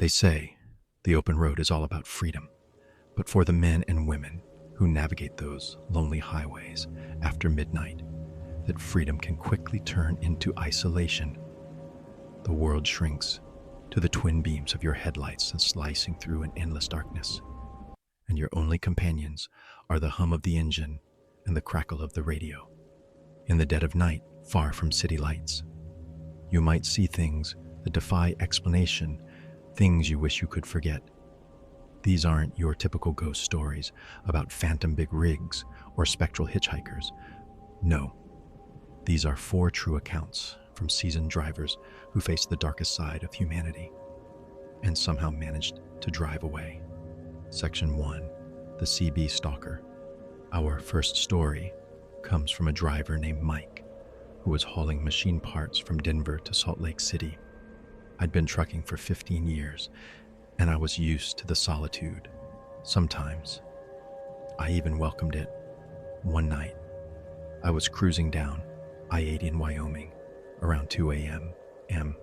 They say the open road is all about freedom, but for the men and women who navigate those lonely highways after midnight, that freedom can quickly turn into isolation. The world shrinks to the twin beams of your headlights and slicing through an endless darkness, and your only companions are the hum of the engine and the crackle of the radio. In the dead of night, far from city lights, you might see things that defy explanation, things you wish you could forget. These aren't your typical ghost stories about phantom big rigs or spectral hitchhikers. No, these are 4 true accounts from seasoned drivers who faced the darkest side of humanity and somehow managed to drive away. Section 1, the CB Stalker. Our first story comes from a driver named Mike, who was hauling machine parts from Denver to Salt Lake City. I'd been trucking for 15 years, and I was used to the solitude. Sometimes, I even welcomed it. One night, I was cruising down I-80 in Wyoming around 2 a.m.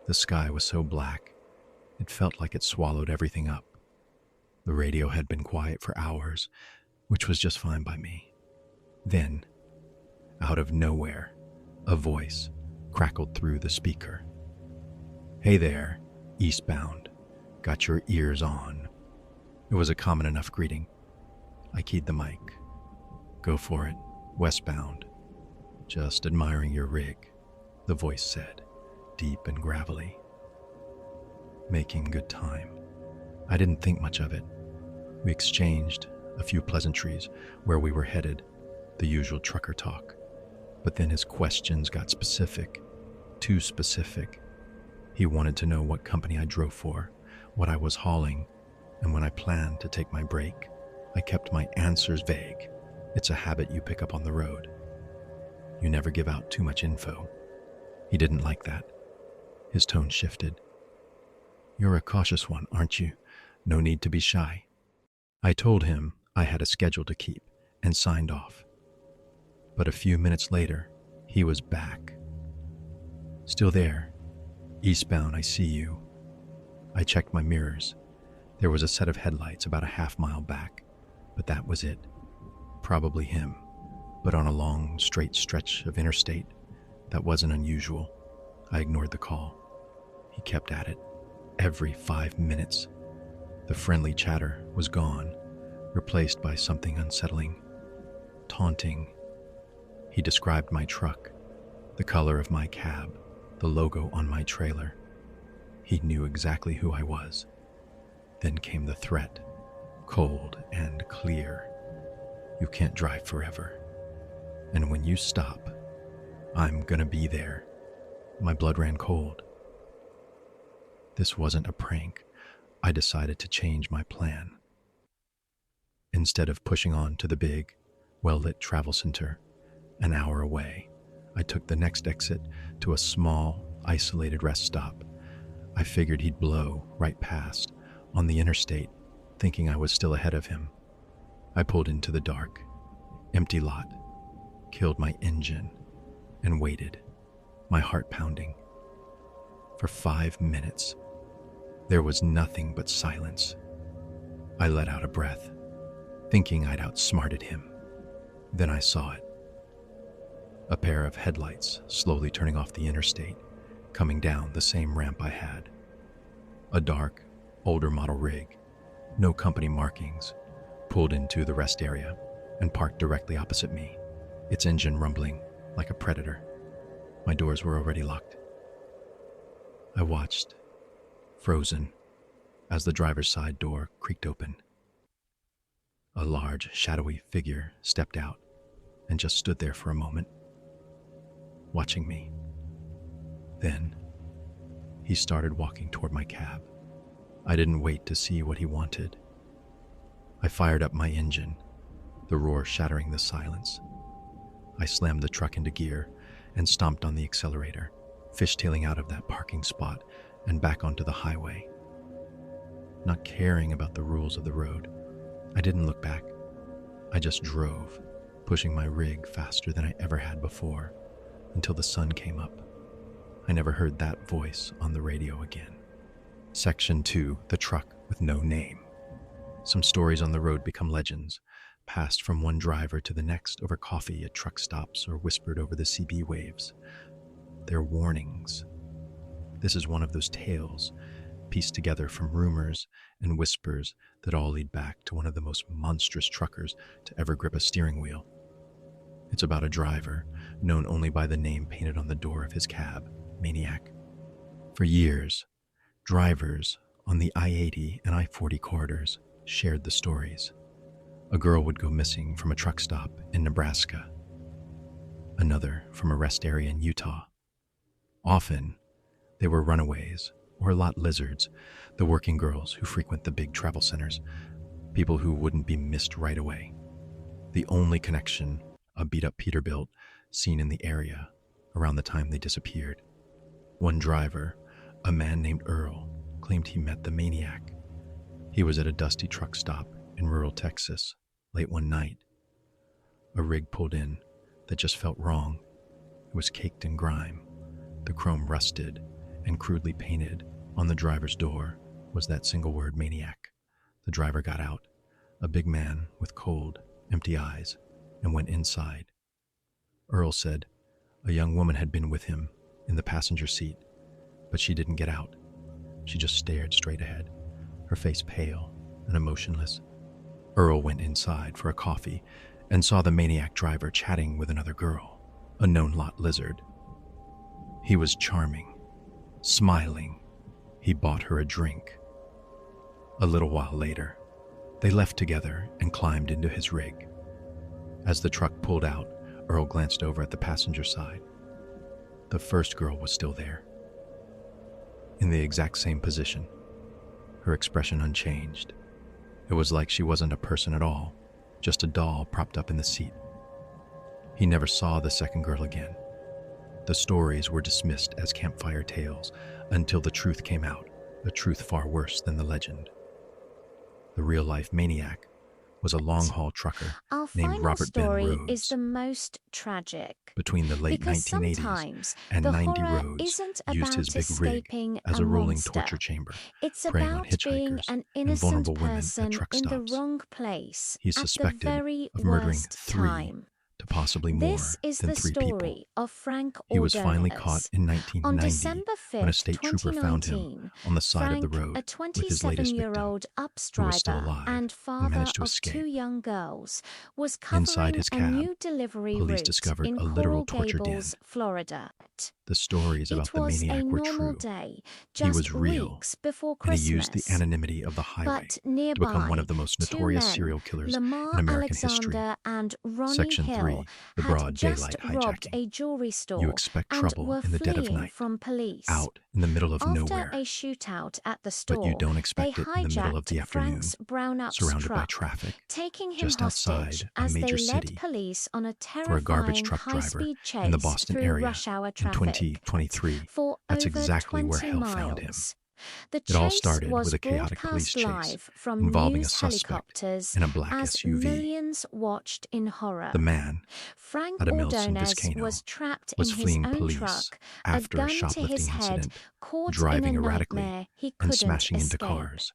The sky was so black, it felt like it swallowed everything up. The radio had been quiet for hours, which was just fine by me. Then, out of nowhere, a voice crackled through the speaker. "Hey there, eastbound. Got your ears on." It was a common enough greeting. I keyed the mic. "Go for it, westbound. Just admiring your rig," the voice said, deep and gravelly. Making good time. I didn't think much of it. We exchanged a few pleasantries where we were headed, the usual trucker talk. But then his questions got specific, too specific. He wanted to know what company I drove for, what I was hauling, and when I planned to take my break. I kept my answers vague. It's a habit you pick up on the road. You never give out too much info. He didn't like that. His tone shifted. "You're a cautious one, aren't you? No need to be shy." I told him I had a schedule to keep and signed off. But a few minutes later, he was back. "Still there? Eastbound, I see you." I checked my mirrors. There was a set of headlights about a half-mile back, but that was it. Probably him, but on a long, straight stretch of interstate. That wasn't unusual. I ignored the call. He kept at it. Every 5 minutes, the friendly chatter was gone, replaced by something unsettling, taunting. He described my truck, the color of my cab, the logo on my trailer. He knew exactly who I was. Then came the threat, cold and clear. "You can't drive forever. And when you stop, I'm gonna be there." My blood ran cold. This wasn't a prank. I decided to change my plan. Instead of pushing on to the big, well-lit travel center, an hour away, I took the next exit to a small, isolated rest stop. I figured he'd blow right past, on the interstate, thinking I was still ahead of him. I pulled into the dark, empty lot, killed my engine, and waited, my heart pounding. For 5 minutes, there was nothing but silence. I let out a breath, thinking I'd outsmarted him. Then I saw it. A pair of headlights slowly turning off the interstate, coming down the same ramp I had. A dark, older model rig, no company markings, pulled into the rest area and parked directly opposite me, its engine rumbling like a predator. My doors were already locked. I watched, frozen, as the driver's side door creaked open. A large, shadowy figure stepped out and just stood there for a moment, watching me. Then, he started walking toward my cab. I didn't wait to see what he wanted. I fired up my engine, the roar shattering the silence. I slammed the truck into gear and stomped on the accelerator, fishtailing out of that parking spot and back onto the highway. Not caring about the rules of the road, I didn't look back. I just drove, pushing my rig faster than I ever had before, until the sun came up. I never heard that voice on the radio again. Section 2, The Truck with No Name. Some stories on the road become legends, passed from one driver to the next over coffee at truck stops or whispered over the CB waves. They're warnings. This is one of those tales, pieced together from rumors and whispers that all lead back to one of the most monstrous truckers to ever grip a steering wheel. It's about a driver, known only by the name painted on the door of his cab, Maniac. For years, drivers on the I-80 and I-40 corridors shared the stories. A girl would go missing from a truck stop in Nebraska, another from a rest area in Utah. Often, they were runaways or lot lizards, the working girls who frequent the big travel centers, people who wouldn't be missed right away. The only connection, a beat-up Peterbilt seen in the area around the time they disappeared. One driver, a man named Earl, claimed he met the Maniac. He was at a dusty truck stop in rural Texas late one night. A rig pulled in that just felt wrong. It was caked in grime. The chrome rusted, and crudely painted on the driver's door was that single word, Maniac. The driver got out, a big man with cold, empty eyes, and went inside. Earl said a young woman had been with him in the passenger seat, but she didn't get out. She just stared straight ahead, her face pale and emotionless. Earl went inside for a coffee and saw the Maniac driver chatting with another girl, a known lot lizard. He was charming, smiling. He bought her a drink. A little while later, they left together and climbed into his rig. As the truck pulled out, Earl glanced over at the passenger side. The first girl was still there, in the exact same position, her expression unchanged. It was like she wasn't a person at all, just a doll propped up in the seat. He never saw the second girl again. The stories were dismissed as campfire tales until the truth came out, a truth far worse than the legend. The real-life Maniac was a long-haul trucker Our named final Robert Ben story Rhodes. is the most tragic. Between the late Because 1980s sometimes and the 90, horror Rhodes isn't used his about big rig escaping as a a rolling monster. torture chamber, It's preying on about being hitchhikers an and innocent vulnerable women at person truck in the stops. wrong place He's at the suspected very of murdering worst 3 time. to possibly more This is than the 3 people. story of Frank He was finally Ordonez. caught in On 1990 December 5th, when a state trooper found him 2019, on the side Frank, of the road a with his latest victim, 27-year-old ups who was still driver alive and and father managed to of escape. 2 young girls, was Inside covering his a cab, new delivery police route discovered in a literal Coral torture den. Gables, Florida. The stories about It the was a Maniac were normal true. day, He just was real, weeks before and he Christmas. used the anonymity of the highway But to become one nearby, of the most 2 notorious men, serial killers Lamar in American history. Alexander and Ronnie Section Hill, 3, The had Broad just Daylight robbed Hijacking. a jewelry store You expect and trouble were in the dead of fleeing night, from police. out in the middle of After nowhere, a shootout at the but store, you don't they expect it in the middle of hijacked the afternoon, Frank's brown ups surrounded by truck, traffic, taking him just hostage outside a as they major led city. police on a For a garbage terrifying truck driver high-speed chase in the Boston through area rush hour in traffic 2023, for that's over exactly 20 where hell miles. found him. The It all chase started was with a chaotic police broadcast chase live from involving a news suspect helicopters in a black as SUV. millions watched in horror. The man, Frank Adamilson Ordonez Vizcaino, was trapped was in his fleeing own police truck, after a a gun to shoplifting his head, incident, caught driving in a erratically nightmare he and couldn't smashing escape. into cars.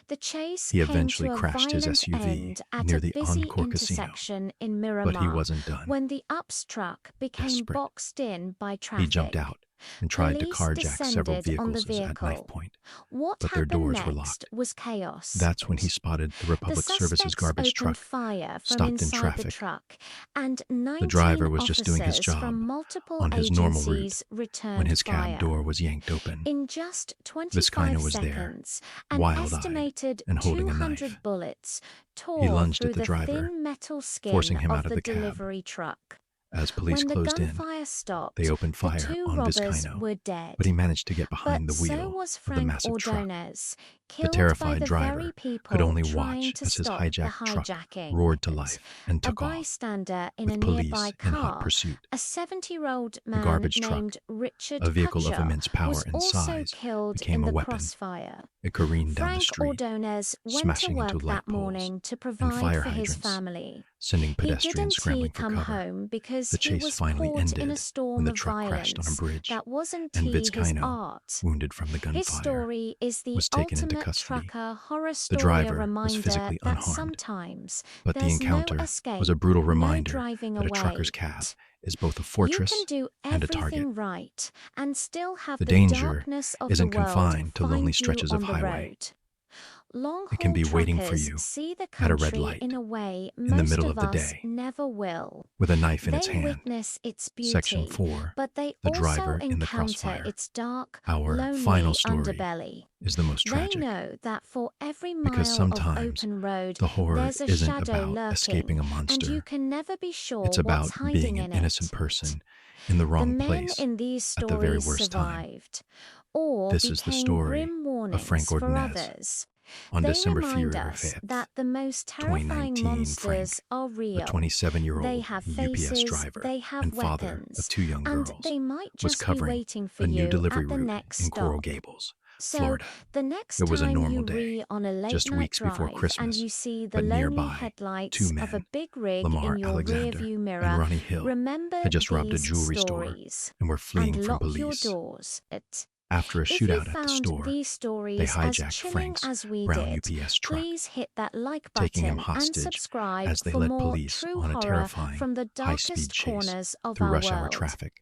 The chase He came eventually to a crashed his violent SUV end at near a the busy Encore Casino, intersection in Miramar, but he wasn't done. when the UPS truck became Desperate, boxed in by traffic. he jumped out and tried to Police carjack several descended on the vehicles at knife vehicle. point, What but their happened doors next were locked. was chaos. That's when he spotted the The Republic Services suspects garbage opened truck fire from stopped in inside the traffic. truck, and 19 The driver was just doing his officers job from multiple on his normal route agencies returned when his fire. cab door was yanked open. In just 25 Vizcaino was there, seconds, an wild-eyed estimated and holding a 200 knife. bullets He tore lunged through at the the driver, thin metal skin forcing him of out of the the cab. delivery truck. As police When the closed in, gunfire stopped, they opened the fire 2 on robbers Vizcaino, were dead. but he managed to get behind But the wheel so was of the Frank massive truck. Ordonez, The killed by terrified the driver very people could only trying watch to as his stop the hijacked truck hijacking. roared to life and A took off, bystander in with a police nearby in hot car, pursuit. a 70-year-old The man garbage truck, named Richard a vehicle of Kutcher, immense power was and also size, killed became in a the weapon. crossfire. It careened down the Frank street, Ordonez went to smashing work into light that poles morning to and provide fire for his hydrants, family. sending He pedestrians didn't scrambling for come cover. home because The he chase was finally caught in a ended when storm the of truck crashed on a violence. bridge, That wasn't and his Vizcaino, art. wounded from the His gunfire, story is the was taken into ultimate custody. trucker horror The story, a driver was reminder physically that unharmed, sometimes but the there's no encounter escape, was a brutal no reminder driving that a away. trucker's cab is both a You fortress can do and a target. everything right and still have The the danger darkness of isn't the world confined to lonely find you stretches on of the highway. road. It can Long-haul be waiting for truckers you see the at a red country light in a way in the most middle of of the us day never will. with a knife in its They hand. witness its Section beauty, 4, but they The also Driver in the encounter Crossfire. its dark, Our lonely final story underbelly. is the most They tragic, know that for every because mile of sometimes open road, the horror there's a isn't shadow about escaping lurking, a and you monster. can never be sure It's what's about hiding being an in innocent it. person in the The wrong men place in these at the very stories worst time. survived, or This is the became story grim of Frank warnings for Ordonez. others. On They December remind 5th, us that the most terrifying 2019, monsters are a real. 27-year-old They have UPS faces, driver they have and father weapons, of 2 young and girls, they might was just be covering waiting for a new you delivery at the route next in Coral stop. Gables, So, Florida. the next It was a time normal you day, re on a late just night weeks before drive and Christmas, you see the but lonely nearby, 2 headlights of a men, big rig Lamar in your Alexander rearview and mirror, Ronnie Hill, remember had just robbed a these jewelry store stories and were fleeing and from lock your police. doors. After a If you shootout at the found store, these they stories as hijacked chilling Frank's as we brown did, UPS truck, please hit that like taking him button and hostage subscribe as they for led more police true on a horror terrifying, from the high-speed darkest chase corners of through our rush hour world. traffic.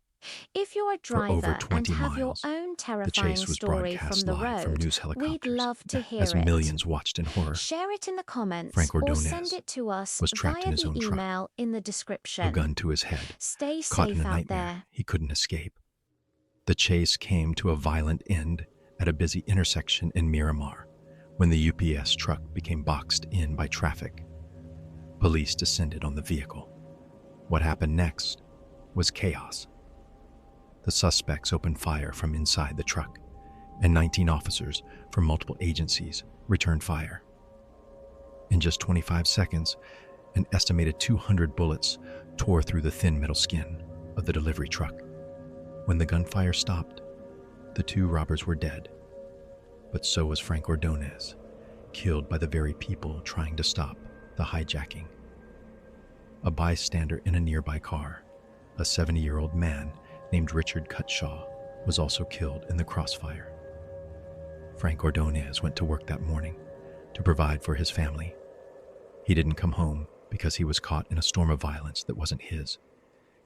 If you're a For over driver and 20 have your miles, own the terrifying chase was story from broadcast the live from road, news we'd helicopters love to hear as it. millions watched in horror. Share it in the comments Frank or Ordonez send it to us was trapped via in his the own truck, email in the a description. gun to his head, Stay caught in safe a out nightmare there. he couldn't escape. The chase came to a violent end at a busy intersection in Miramar when the UPS truck became boxed in by traffic. Police descended on the vehicle. What happened next was chaos. The suspects opened fire from inside the truck, and 19 officers from multiple agencies returned fire. In just 25 seconds, an estimated 200 bullets tore through the thin metal skin of the delivery truck. When the gunfire stopped, the 2 robbers were dead, but so was Frank Ordonez, killed by the very people trying to stop the hijacking. A bystander in a nearby car, a 70-year-old man named Richard Cutshaw, was also killed in the crossfire. Frank Ordonez went to work that morning to provide for his family. He didn't come home because he was caught in a storm of violence that wasn't his.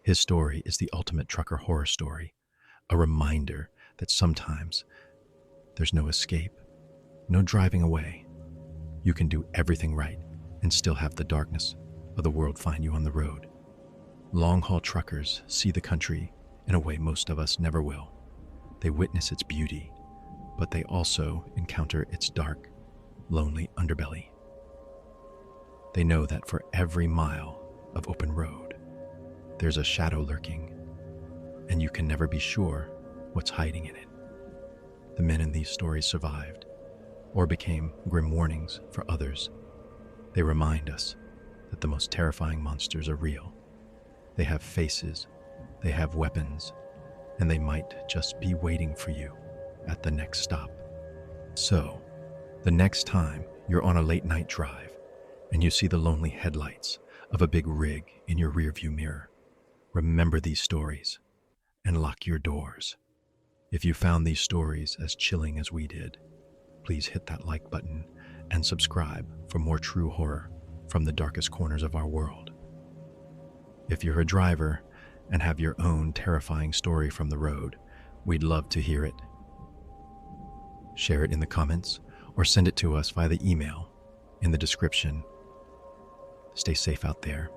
His story is the ultimate trucker horror story, a reminder that sometimes there's no escape, no driving away. You can do everything right and still have the darkness of the world find you on the road. Long-haul truckers see the country in a way most of us never will. They witness its beauty, but they also encounter its dark, lonely underbelly. They know that for every mile of open road, there's a shadow lurking, and you can never be sure what's hiding in it. The men in these stories survived, or became grim warnings for others. They remind us that the most terrifying monsters are real. They have faces, they have weapons, and they might just be waiting for you at the next stop. So, the next time you're on a late night drive and you see the lonely headlights of a big rig in your rearview mirror, remember these stories and lock your doors. If you found these stories as chilling as we did, please hit that like button and subscribe for more true horror from the darkest corners of our world. If you're a driver and have your own terrifying story from the road, we'd love to hear it. Share it in the comments or send it to us via the email in the description. Stay safe out there